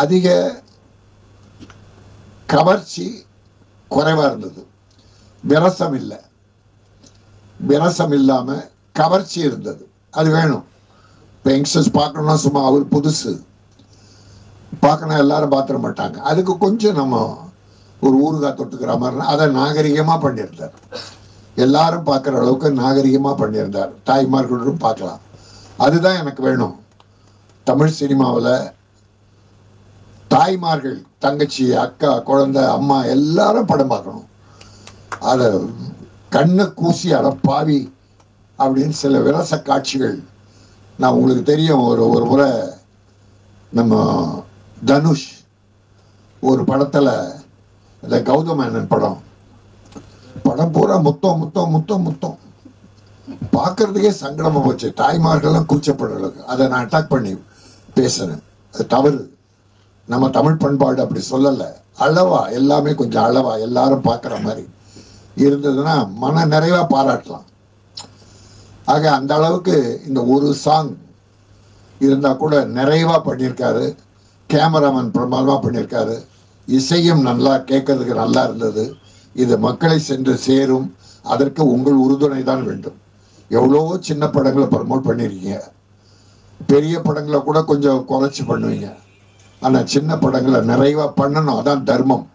அதிக கவர்ச்சி குறைவாக இருந்தது. விரசம் இல்லை, விரசம் இல்லாமல் கவர்ச்சி இருந்தது. அது வேணும். இப்போ யங்ஸ்டர்ஸ் பார்க்கணும்னா சும்மா அவர் புதுசு பார்க்கணும் எல்லாரும் பார்த்துட மாட்டாங்க. அதுக்கு கொஞ்சம் நம்ம ஒரு ஊறுகாய் தொட்டுக்கிற மாதிரி அதை நாகரிகமாக பண்ணியிருந்தார். எல்லாரும் பார்க்குற அளவுக்கு நாகரிகமாக பண்ணியிருந்தார். தாய்மார்களும் பார்க்கலாம். அதுதான் எனக்கு வேணும். தமிழ் சினிமாவில் தாய்மார்கள், தங்கச்சி, அக்கா, குழந்தை, அம்மா எல்லாரும் படம் பார்க்கணும். அதை கண்ணை கூசி அடப்பாவி அப்படின்னு சில விரச காட்சிகள் நான் உங்களுக்கு தெரியும். ஒரு முறை நம்ம தனுஷ் ஒரு படத்தில், இந்த கௌதம் மேனன் படம் பூரா முத்தம் முத்தம் முத்தம் முத்தம் பார்க்கறதுக்கே சங்கடமாக போச்சு. தாய்மார்கள்லாம் கூச்சப்படுற அளவுக்கு அதை நான் அட்டாக் பண்ணி பேசுகிறேன். அது தவறு. நம்ம தமிழ் பண்பாடு அப்படி சொல்லலை. அளவா, எல்லாமே கொஞ்சம் அளவா எல்லாரும் பார்க்குற மாதிரி இருந்ததுன்னா மன நிறைவாக பாராட்டலாம். ஆக அந்த அளவுக்கு இந்த ஒரு சாங் இருந்தால் கூட நிறைவாக பண்ணியிருக்காரு. கேமராமேன் பிரமாதமாக பண்ணியிருக்காரு. இசையும் நல்லா கேட்கறதுக்கு நல்லா இருந்தது. இது மக்களை சென்று சேரும். அதற்கு உங்கள் உறுதுணை தான் வேண்டும். எவ்வளோ சின்ன படங்களை ப்ரமோட் பண்ணியிருக்கீங்க. பெரிய படங்களை கூட கொஞ்சம் குறைச்சி பண்ணுவீங்க. ஆனால் சின்ன படங்களை நிறைவாக பண்ணணும். அதான் தர்மம்.